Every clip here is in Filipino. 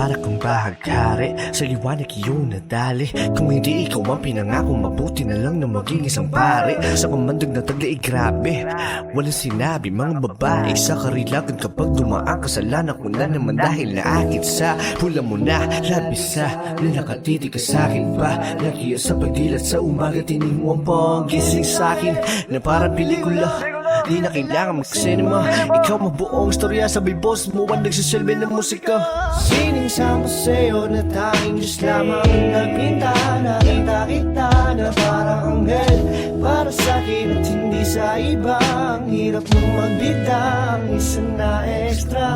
Para kang bahaghari, sa liwanag iyong nadali. Kung hindi ikaw ang pinangako, mabuti na lang na maging isang pare. Sa kamandag na taglay, grabe, walang sinabi mga babae sa karilagan. Kapag dumaan kasalanan ko na naman dahil naakit sa pula mo na labisa na nakatiti ka sa'kin pa. Nagiya sa pagdilat sa umaga, tinimuan po ang gising sa'kin na parang pelikula. Di na kailangan mag-cinema. Ikaw mabuong istorya, sabay boss mo ang nagsisilbi ng musika. Siningsama sa'yo na tanging Diyos lamang nagpinta. Nakita kita na parang anghel para sa'kin at hindi sa iba. Ang hirap mong magbida, ang isa na extra.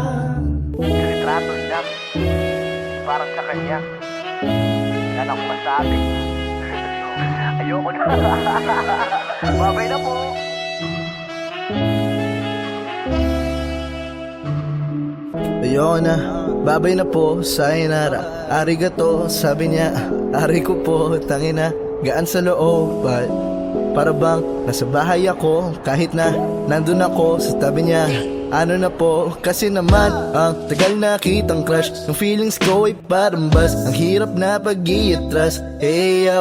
Retrato lang parang sa kanya. Yan ang masabi. Ayoko na. Babay na po. Ayoko na, babay na po, sayonara. Arigato, sabi niya. Ari ko po, tangina, gaan sa loob. Para bang nasa bahay ako, kahit na nandun ako sa tabi niya. Ano na po, kasi naman ang tagal na kitang crush. Yung feelings ko ay parang bus. Ang hirap na pag-i-atras.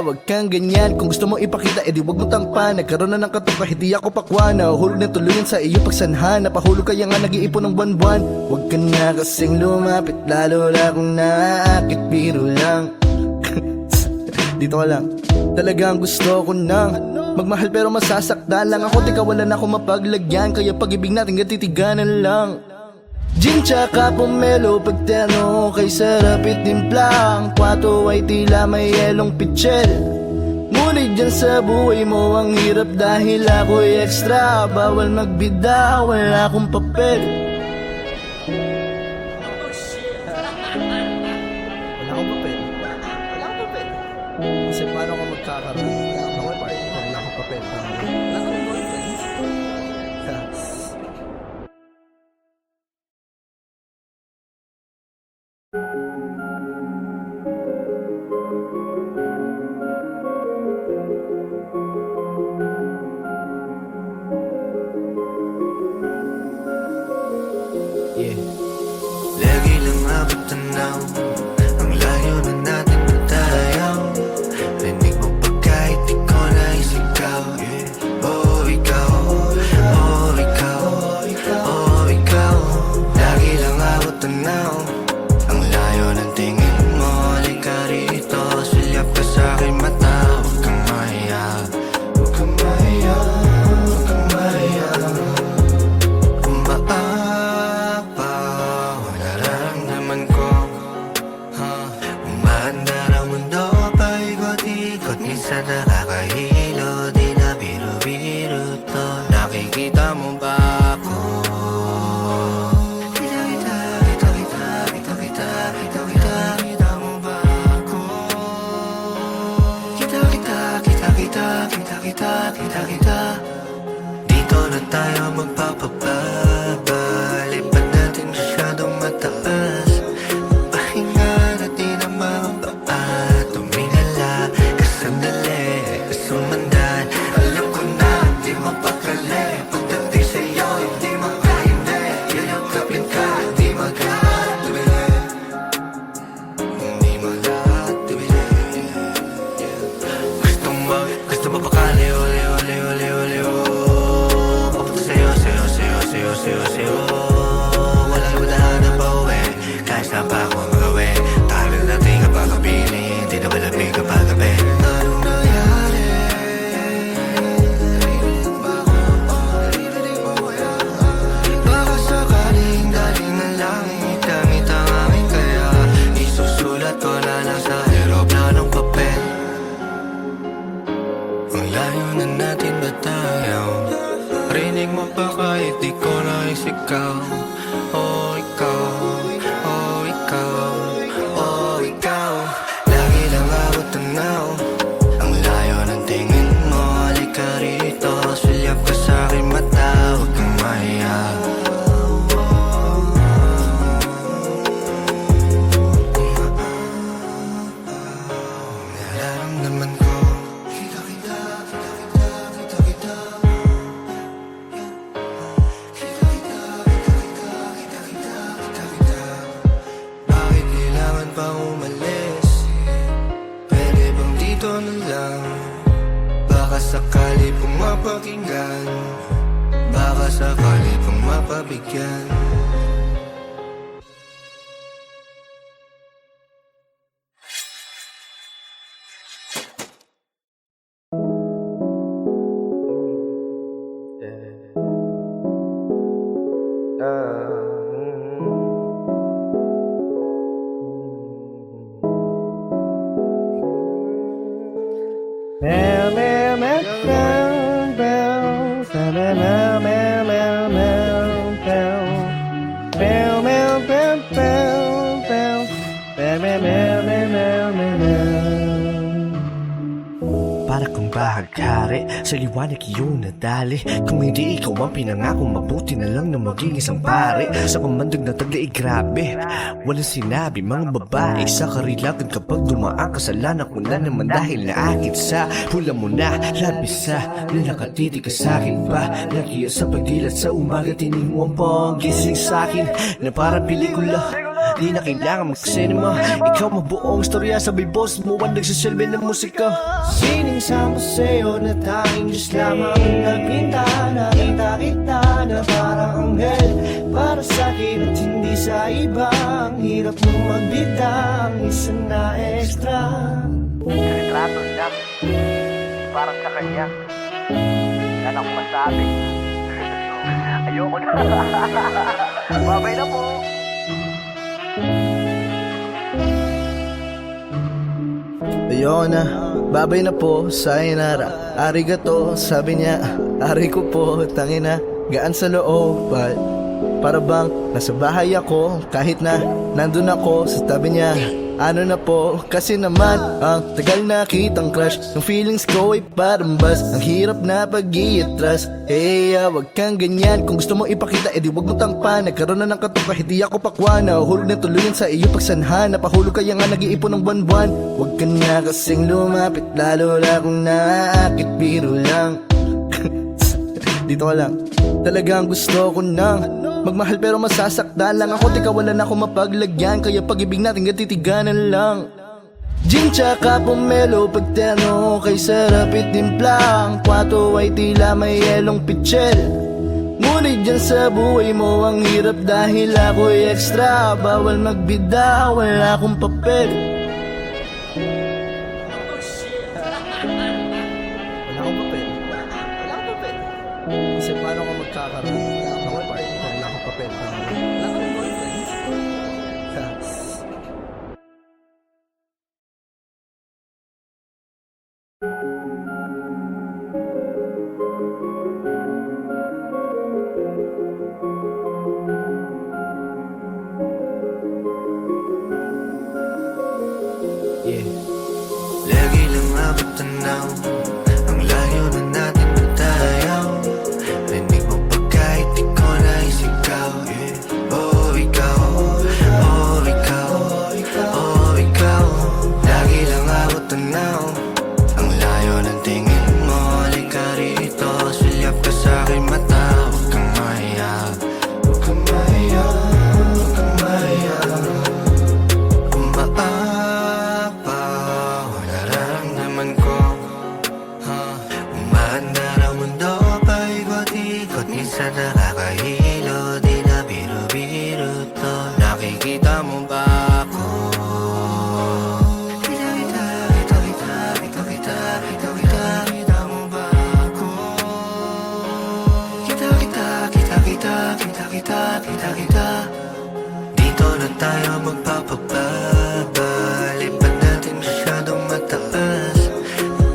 Wag kang ganyan. Kung gusto mo ipakita, edi wag mo tangpan. Nagkaroon na ng katupa, hindi ako pakwa. Nahuhulog na tuluyan sa iyo pagsanhan. Napahulog kaya nga nag-iipon ng buwan-buwan. Wag ka na kasing lumapit, lalo na kung naakit, biro lang. Dito ka lang. Talagang gusto ko nang magmahal pero masasaktan lang ako. Di kawalan ako mapaglagyan, kaya pag-ibig natin gatitiganan lang. Gin tsaka pomelo, pagterno kay sarap itimplang. Kwato ay tila may yelong pitchel. Ngunit dyan sa buhay mo ang hirap dahil ako'y extra. Bawal magbida, wala akong papel. Wala akong papel. Wala akong papel. Kasi paano ko magkakaroon? Wala akong papel. Wala akong papel. Lagi lang abot tanaw, ang layo na natin matayaw. Rinig mo pa kahit di ko naisigaw. Oh ikaw, oh ikaw, oh ikaw. Lagi lang abot tanaw, ang layo ng tingin mo. Halika rito, silyap ka sa'king mata. Huwag kang mahiya, huwag kang mahiya, huwag kang mahiya. Minsan nakakahilo, di na biro-biro to. Nakikita mo ba ako? Kita mo ba ako? Kita. Dito na tayo magpapababa. Lipat natin masyadong mataas. Pahinga na di na mababa. Tumingala sumandan, alam ko na di mapakali. Pagdating sa'yo, hindi makahindi. Yayakapin ka, di magkatubili. Hindi magkatubili. Gusto mo ba kaliw, liw. Papunta sa'yo. pa umalis? Pwede bang dito na lang? Baka sakali pong mapakinggan, baka sakali pong mapabigyan. Meow, meow, meow, meow, meow, meow, meow, meow, meow, meow, meow. Meow, meow, meow, meow, meow. Meow, meow, meow, meow, meow, meow. Para kang bahaghari, sa liwanag iyong nadali. Kung hindi ikaw ang pinangako, mabuti na lang na maging isang pare. Sa kamandag na taglay, grabe, walang sinabi mga babae. Sa karilagan kapag dumaan, kasalanan ko na naman dahil naakit sa hula mo na labis sa nakatiti ka sa'kin pa. Lagi sa pagdilat sa umaga, tining mo ang panggising sa'kin na para pelikula. Di na kailangan mag-cinema, ikaw mabuong storya, sabay boss mo ang nagsaselbe ng musika. Siningsama sa'yo na tanging Diyos lamang nagpinta. Nakita kita na parang anghel para sa'kin at hindi sa iba. Ang hirap mong magbitang isa na extra. Retrato lang, parang sa kanya. Yan ang masabi. Ayoko na. Babay na po. Ayoko na, babay na po, sayonara. Arigato, sabi niya. Ari ko po, tangina, gaan sa loob. Para bang nasa bahay ako, kahit na nandun ako sa tabi niya. Ano na po, kasi naman ang tagal na kitang crush. Ang feelings ko ay parang bus, ang hirap na pag-i-atras. Wag kang ganyan, kung gusto mo ipakita, edi wag mo tangpa. Nagkaroon na ng katupa, hindi ako pakwa. Nahulog na tuluyan sa iyo pagsanhan. Napahulog kaya nga nag-iipon ng buwan-buwan. Wag ka na kasing lumapit, lalo na kung naaakit, biro lang. Dito ka lang. Talagang gusto ko nang magmahal pero masasaktan lang ako. Teka, wala na akong mapaglagyan, kaya pag-ibig natin gatitiganan lang. Gin tsaka pomelo, pagterno kay sarap itimpla. Ang kwato ay tila may yelong pitchel. Ngunit dyan sa buhay mo ang hirap dahil ako'y extra. Bawal magbida, wala akong papel. Wala akong papel. Wala akong papel. Kasi paano ko magkakaroon? Wala akong papel. Wala akong boyfriend. Lagi lang abot tanaw, ang layo na natin matayaw. Rinig mo pa kahit di ko naisigaw. Oh, ikaw, oh, ikaw, oh, ikaw. Lagi lang abot tanaw, ang layo ng tingin mo. Halika rito, sulyap ka sa'king mata. Huwag kang mahiya, huwag kang mahiya, huwag kang mahiya. Nararamdaman ko, umanda ng mundo, paikot-ikot, minsan nakakahilo, di na biro-biro to. Nakikita mo ba ako? Kita mo ba ako? Kita. Dito na tayo magpapababa. Lipad natin masyadong mataas.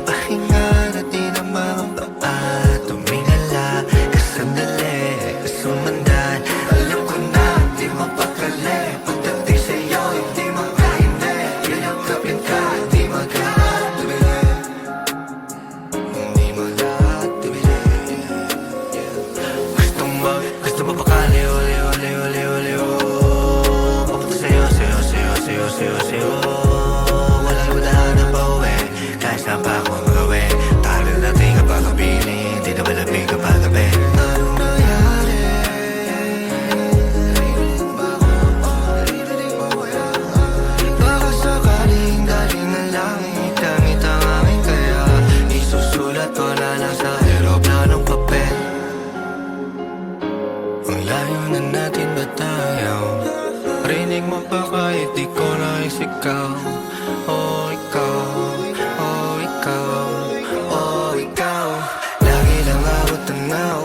Pahinga na di na makapaa. Tumingala ka sandali, sumandan. Alam ko na di mapakali. Pagdating sa'yo hindi makahindi. Yayakapin ka, di magkakatubili. Hindi magkakatubili. Gusto mo pakali, uli. Papunta sa'yo. Walang madahan na pauwi, kahit saan pa ako magawin. Tagal natin kapag kapiling, di na malamig kapag gabi. Anong nangyari? Naririnig ba ako? Naririnig mo ba yan? ikaw. Oh, ikaw. Oh, ikaw. Oh, ikaw. Lagi lang ako tanaw.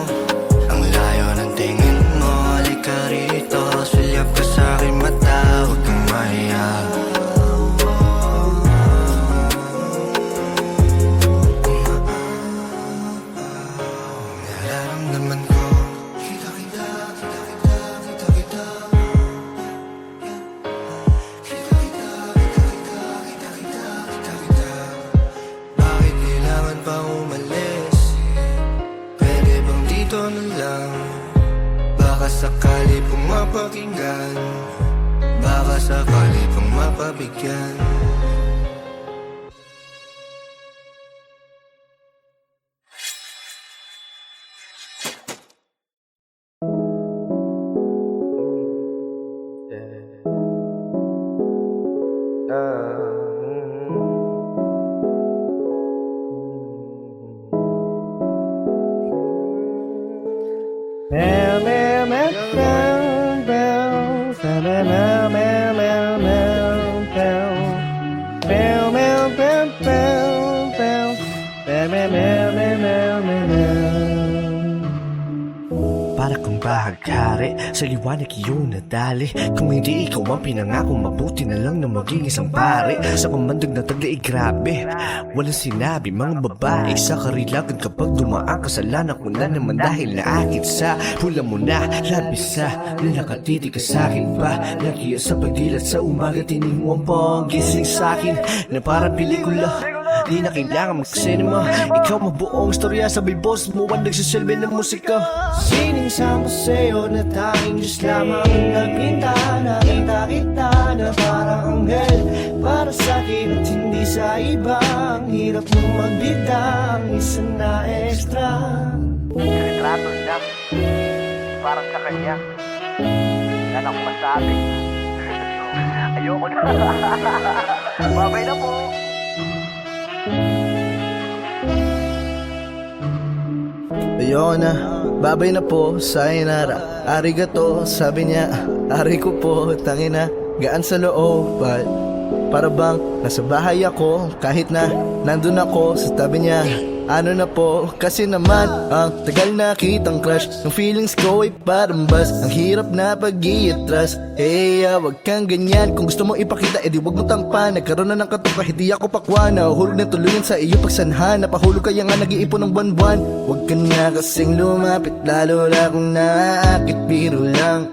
Ang layo ng tingin mo. Halika rito, sulyap ka sa'king mata. Huwag kang mahiya. Nararamdaman ko. Kita kita, kita kita, kita kita. Kita kita, kita kita, kita kita, kita kita. Bakit kailangan pa umalis? Pwede bang dito na lang? Baka sakali pong mapakinggan, baka sakali pong mapabigyan. Para kang bahaghari, sa liwanag iyong nadali. Kung hindi ikaw ang pinangako, mabuti na lang na maging isang pare. Sa kamandag na taglay, grabe, walang sinabi mga babae. Sa karilagan kapag dumaan, kasalanan ko na naman dahil naakit sa hula mo na labis sa na nakatitig ka sa'kin pa. Nagiya sa pagdilat sa umaga, tinimuan pa ang gising sa'kin na parang pelikula. Di na kailangan mag-cinema. Ikaw mabuong storya, sabay boss mo ang nagsisilbi ng musika. Siningsama sa'yo na tanging Diyos lamang nagpinta. Nakita kita na parang anghel para sa'kin at hindi sa iba. Ang hirap mong magbita, ang isa na extra. Retrato lang, parang sa kanya. Wala na akong masabi. Ayoko na. Babay na po. Ayoko na, babay na po, sayonara. Arigato, sabi niya. Ari ko po, tangina, gaan sa loob. Para bang nasa bahay ako, kahit na nandun ako sa tabi niya. Ano na po, kasi naman ang tagal na kitang crush. Ang feelings ko ay parang bus, ang hirap na pag-i-atras. Wag kang ganyan, kung gusto mo ipakita, edi wag mo tampan. Nagkaroon na ng katuka, hindi ako pakwa. Nahuhulog na tuluyan sa iyo pagsanhan. Napahulog kaya nga nag-iipon ng buwan-buwan. Wag ka na kasing lumapit, lalo na kung naaakit, biro lang.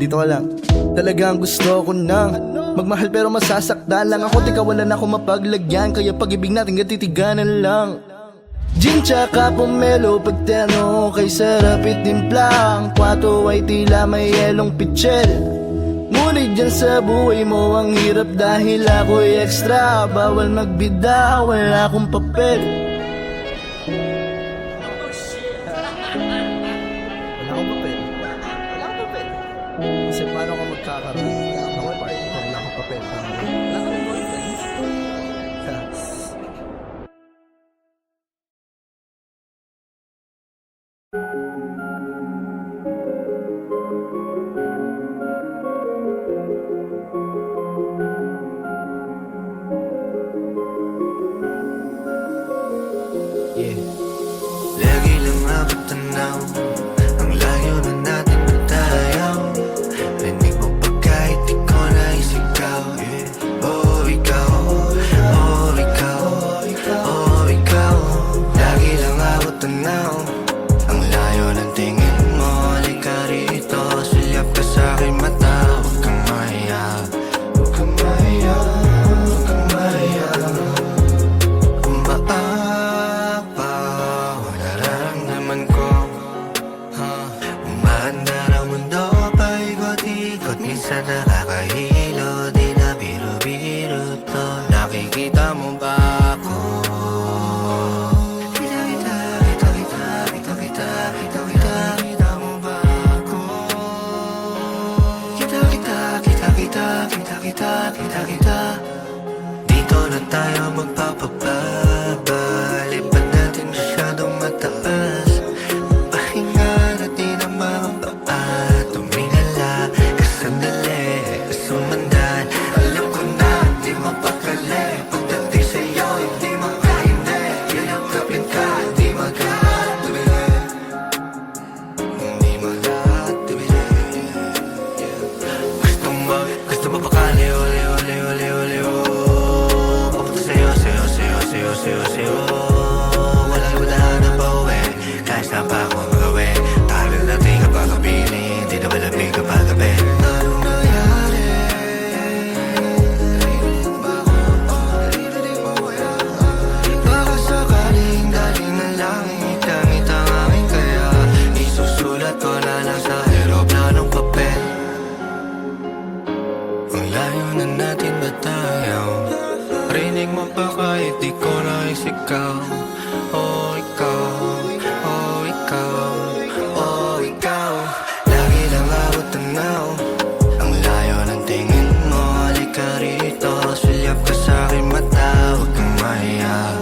Dito ka lang. Talagang gusto ko nang magmahal pero masasaktan lang ako. Di kawalan ako mapaglagyan, kaya pag-ibig natin gatitiganan lang. Gin tsaka pomelo, pagterno kay sarap itimpla. Ang kwato ay tila may yelong pitchel. Ngunit dyan sa buhay mo ang hirap dahil ako'y extra. Bawal magbida, wala akong papel. Wala akong papel. Wala akong papel. Kasi paano ka magkakaroon? Wala akong papel. Wala akong boyfriend. Lagi lang ako tanaw. Ang layo na natin matayaw. Rinig mo pa kahit di ko naisigaw. Oh, ikaw. Oh, ikaw. Oh, ikaw. Lagi lang ako tanaw. Ang layo ng tingin mo. Halika rito, sulyap ka sa'king mata. Huwag kang mahiya. Huwag kang mahiya. Huwag kang mahiya. Nararamdaman ko, umanda ng mundo, paikot-ikot. Minsan nakakahilo, di na biro-biro to. Nakikita mo ba ako? Kita-kita, kita-kita, kita-kita, kita-kita, kita mo ba ako? Kita-kita, kita-kita, kita-kita, kita-kita. Dito na tayo magpapababa. Lipad natin masyadong mataas. Pahinga natin ang mga paa. Tumingala ka sandali, sumandan. layo na natin ba tayo? Rinig mo pa kahit di ko na isigaw. Oh, ikaw, oh, ikaw, oh, ikaw. Lagi lang ako tanaw, ang layo ng tingin mo. Halika rito, sulyap ka sa'kin mata, huwag kang mahiya.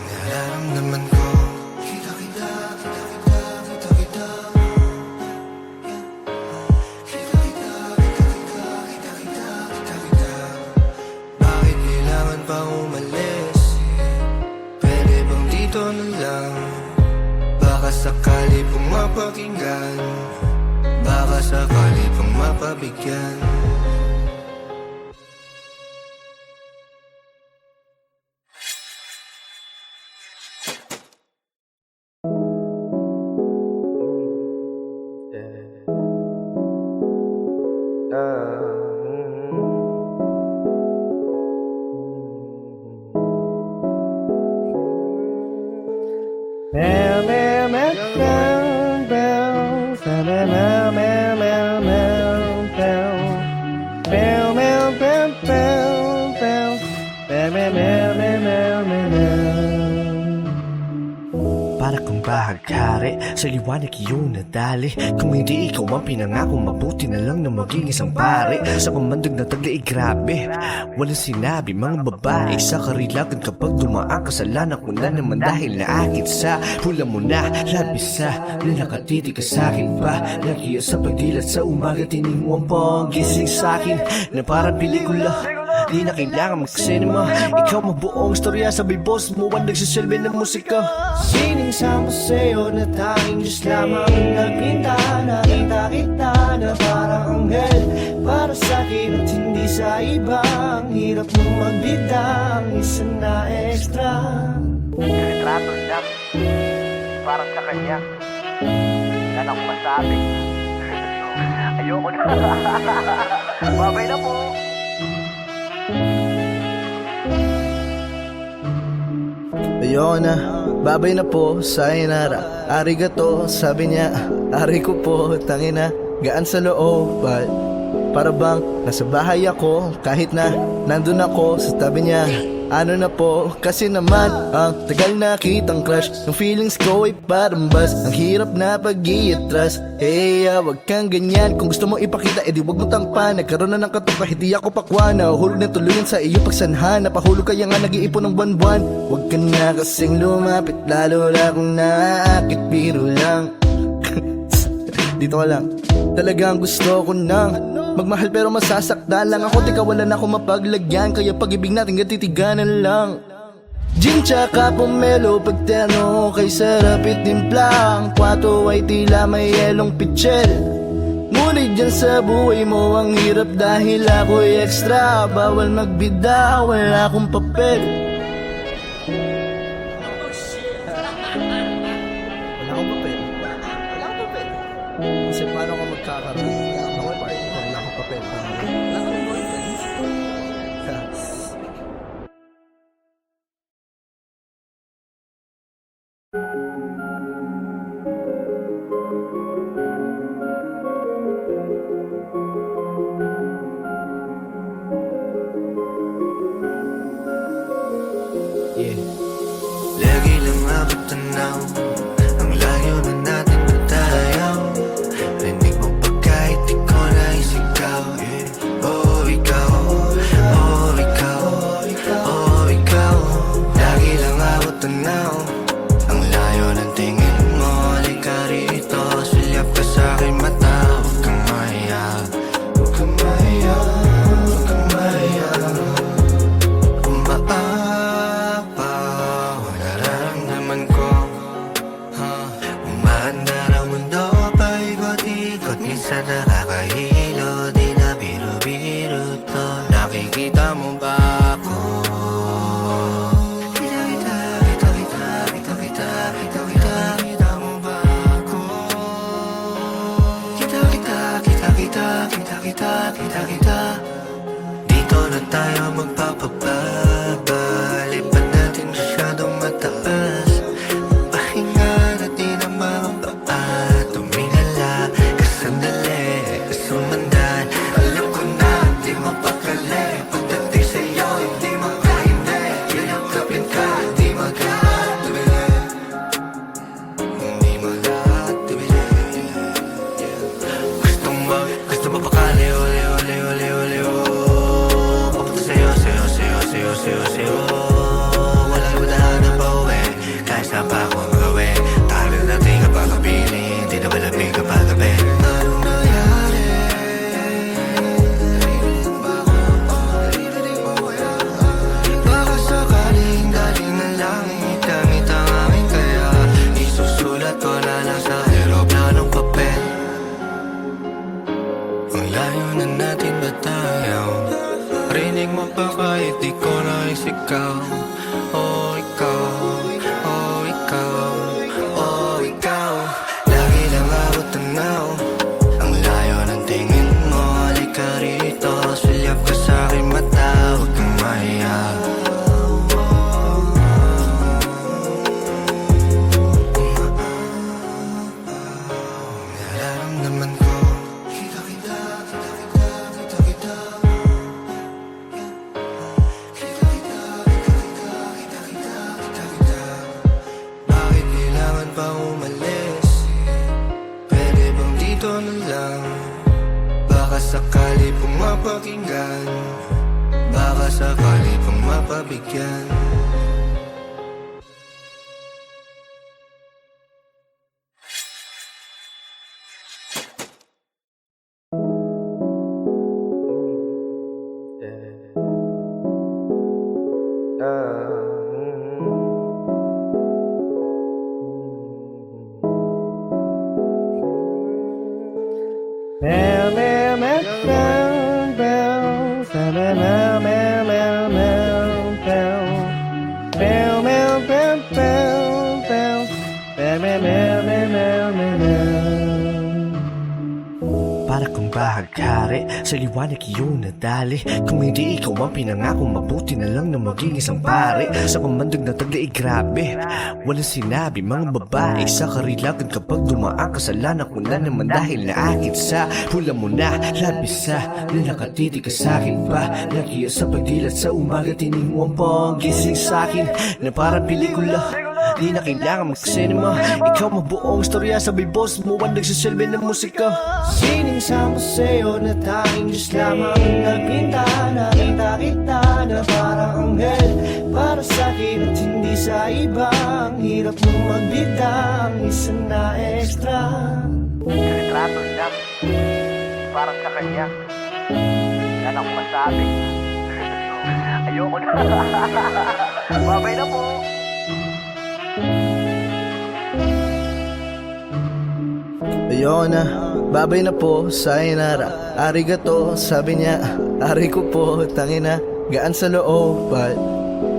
Nararamdaman ko, kita kita, kita kita, kita kita. Kita kita, kita kita, kita kita, kita kita. Bakit kailangan pa umalis? Pwede bang dito na lang? Baka sakali pong mapakinggan, baka sakali pong mapabigyan. Para kang bahaghari, sa liwanag iyong nadali. Kung hindi ikaw ang pinangako, mabuti na lang na maging isang pare. Sa kamandag na taglay, grabe, walang sinabi mga babae sa karilagan. Kapag dumaan kasalanan ko na naman dahil naakit sa hula mo na labis sa na nakatitig ka sa'kin pa. Nagiya sa pagdilat sa umaga, tining mo ang panggising sa'kin na parang pelikula. Di na kailangan mag-cinema, ikaw mabuong storya, sabay boss mo ang nagsisilbi ng musika. Siningsama sa'yo na tanging Diyos lamang nagpinta. Nakita kita na parang anghel para sa'kin at hindi sa iba. Ang hirap mong magbida, ang isa na extra. Retrato lang, parang sa kanya. Wala na akong masabi. Ayoko na. Babay na po. Ayoko na, babay na po, sayonara. Arigato, sabi niya, ari ko po, tangina, gaan sa loob. Para bang nasa bahay ako, kahit na nandun ako sa tabi niya. Ano na po, kasi naman ang tagal na kitang crush. Yung feelings ko ay parang bus, ang hirap na pag-i-atras. Hey, wag kang ganyan, kung gusto mo ipakita, edi wag mo tangpan. Nagkaroon na ng katupa, hindi ako pakwa. Nahuhulog na tuluyan sa iyo pagsanha. Napahulog kaya nga nag-iipon ng buwan-buwan. Wag ka na kasing lumapit, lalo na kung naaakit, biro lang. Dito ka lang. Talagang gusto ko nang magmahal pero masasaktan lang ako. Di kawalan ako mapaglagyan, kaya pag-ibig natin gatitiganan lang. Gin tsaka pomelo, pagterno kay sarap itimplang. Kwato ay tila may yelong pitchel. Ngunit dyan sa buhay mo ang hirap dahil ako'y extra. Bawal magbida, wala akong papel. Wala akong papel. Wala akong papel. Kasi paano ka magkakaroon? Wala akong papel. Wala akong boyfriend. Lagi lang ako tanaw, ang layo na natin ba tayo? Rinig mo pa kahit di ko na isigaw. Oh, ikaw, oh, ikaw, oh, ikaw. Lagi lang ako tanaw, ang layo ng tingin mo. Halika rito, sulyap ka sa'kin mata, huwag kang mahiya. Huwag kang mahiya, huwag kang mahiya. Nararamdaman ko, umanda ng mundo, paikot-ikot. Minsan nakakahilo, di na biro-biro to. Nakikita mo ba ako? Kita mo ba ako? Kita. Dito na tayo magpapababa. Lipan natin masyadong mataas. Pahinga na di na lang. Baka sakali pong mapakinggan, baka sakali pong mapabigyan. Meow, meow, meow, meow, meow. Meow, meow, meow, meow, meow. Meow, meow, meow, meow, meow. Meow, meow, meow, meow, meow, meow. Para kang bahaghari, sa liwanag iyong nadali. Kung hindi ikaw ang pinangako, mabuti na lang na maging isang pare. Sa kamandag na taglay, grabe, walang sinabi mga babae sa karilagan. Kapag dumaan kasalanan ko na naman dahil naakit sa hula mo na labis sa nakatiti ka sa'kin pa. Nakiya sa pagdilat sa umaga, tining mo ang panggising sa'kin na parang pelikula. Di na kailangan magsinema, ikaw mabuong istorya, sabay boss mo ang nagsisilbi ng musika. Siningsama sa'yo na tanging Diyos lamang nagpinta. Nakita kita na parang anghel para sa'kin at hindi sa iba. Ang hirap mong magbida, ang isa na extra. Retrato lang, parang sa kanya. Wala na akong masabi. Ayoko na. Babay na po. Ayoko na, babay na po, sayonara. Arigato, sabi niya, ari ko po, tangina, gaan sa loob.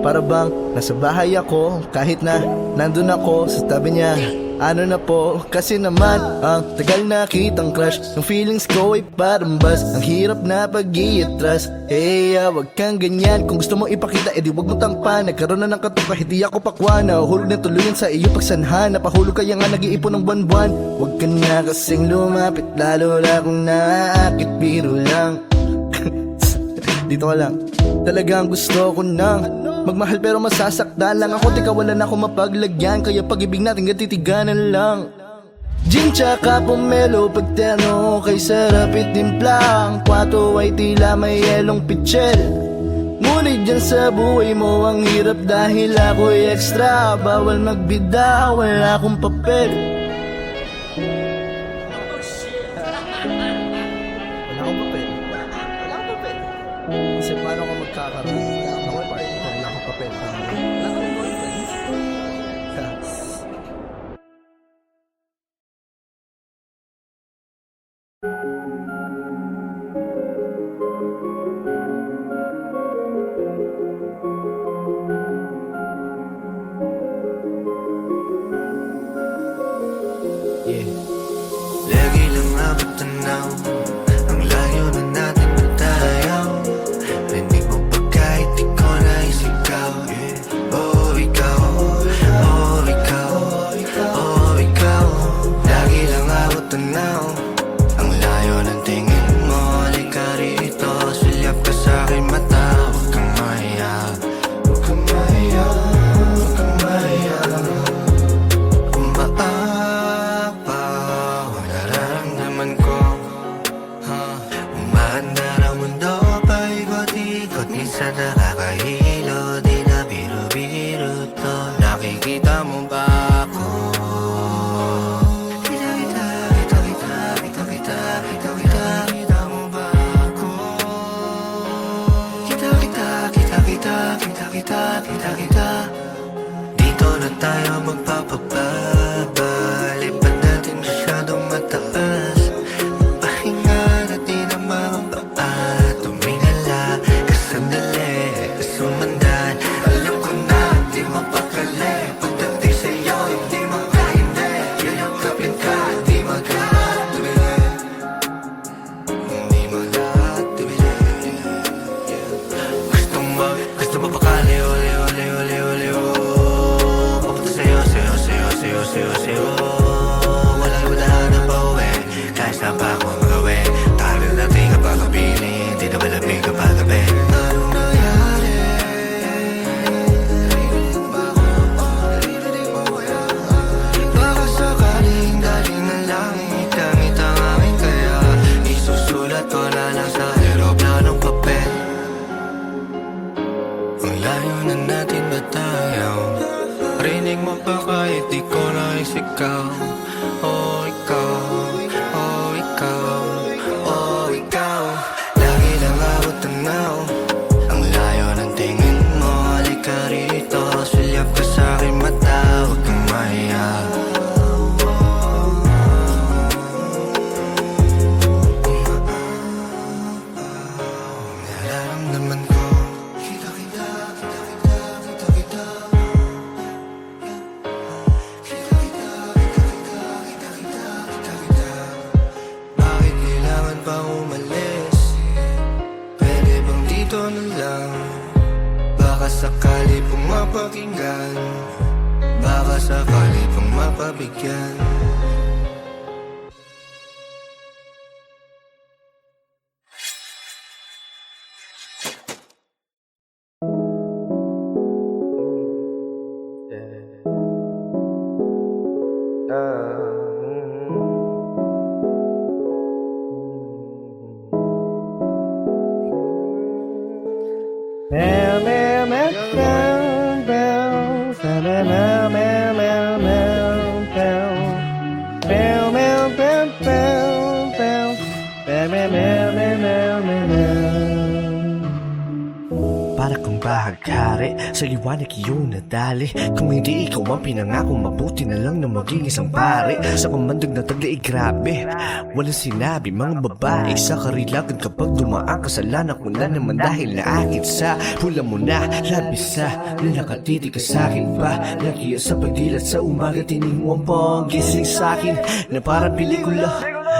Para bang nasa bahay ako, kahit na nandun ako sa tabi niya. Ano na po, kasi naman ang tagal na kitang crush. Yung feelings ko ay parang bus, ang hirap na pag-i-atras. Wag kang ganyan, kung gusto mo ipakita, edi wag mo tangpan. Nagkaroon na ng katok kahit di ako pakwa. Nahuhulog na tuluyan sa iyo pagsanhan. Napahulog kaya nga nag-iipon ng buwan-buwan. Wag ka na kasing lumapit, lalo na kung naakit, biro lang. Dito ka lang. Talagang gusto ko nang magmahal pero masasaktan lang ako. Tika wala na ako mapaglagyan, kaya pag-ibig natin gatitiganan lang. Gin tsaka pomelo, pagterno kay sarap itimplang. Kwato ay tila may yelong pichel. Ngunit dyan sa buhay mo ang hirap dahil ako'y extra. Bawal magbida, wala akong papel. Wala akong papel. Wala akong papel. Kasi paano ka magkakaroon ng part kung wala akong papel? Wala akong boyfriend. Lagi lang ako tanaw, ang layo na natin matayaw. Rinig mo pa kahit di ko naisigaw. Oh, ikaw, oh, ikaw, oh, ikaw. Lagi lang ako tanaw, ang layo ng tingin mo. Halika rito, sulyap ka sa'kin mata. Huwag kang mahiya, huwag kang mahiya, huwag kang mahiya. Kung maapaw ang nararamdaman ko, sakali pong mapakinggan, baka sakali pong mapabigyan. Para kang bahaghari, sa liwanag iyong nadali. Kung hindi ikaw ang pinangako, mabuti na lang na maging isang pare. Sa kamandog na taglay, grabe, walang sinabi mga babae sa karilagan. Kapag dumaan kasalanan ko na naman dahil naakit sa pula mo na labis sa na nakatitig ka sa'kin pa. Lagi sa pagdilat sa umaga, tining mo ang panggising sa'kin na parang pelikula.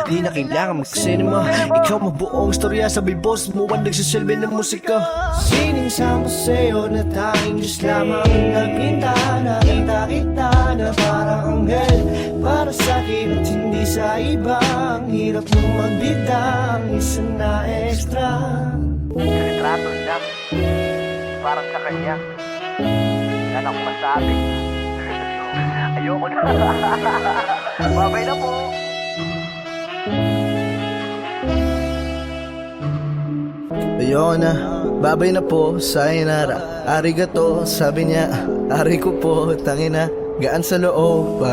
Di na kailangan mag-cinema. Ikaw mabuong storya, sabay boss mo ang nagsisilbi ng musika. Siningsama sa'yo na tanging Diyos lamang nagpinta. Nakita kita na parang anghel para sa'kin at hindi sa iba. Ang hirap mong magbida, ang isa na extra. Retrato lang, parang sa kanya. Yan ang masabi. Ayoko na. Babay na po. Ayoko na, babay na po, sayonara. Arigato, sabi niya. Ari ko po, tangina, gaan sa loob.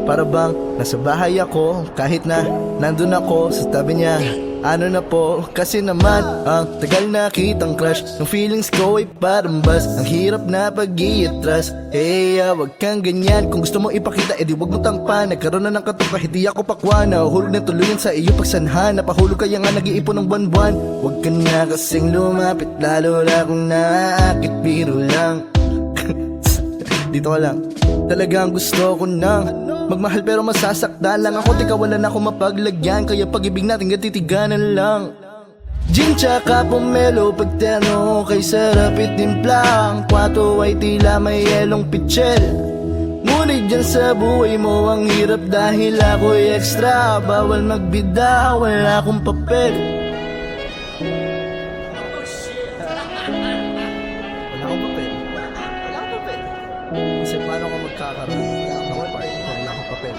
Para bang nasa bahay ako, kahit na nandun ako sa tabi niya. Ano na po, kasi naman ang tagal na kitang crush. Ang feelings ko ay parang bus, ang hirap na pag-i-atras. Wag kang ganyan, kung gusto mo ipakita, edi wag mo tangpa. Nagkaroon na ng katupa, hindi ako pakwa. Nahuhulog na tuluyan sa iyo pagsanhan. Napahulog kaya nga nag-iipon ng buwan-buwan. Wag ka na kasing lumapit, lalo na kung naaakit, biro lang. Dito ka lang. Talagang gusto ko nang magmahal pero masasaktan lang ako. Di kawalan ako mapaglagyan, kaya pag-ibig natin gatitiganan lang. Gin tsaka pomelo, pagterno kay sarap itimplang. Kwato ay tila may yelong pitchel. Ngunit dyan sa buhay mo ang hirap dahil ako'y extra. Bawal magbida, wala akong papel. Wala akong papel. Wala akong papel. Kasi paano ka magkakaroon? Wala akong papel. Wala akong papel.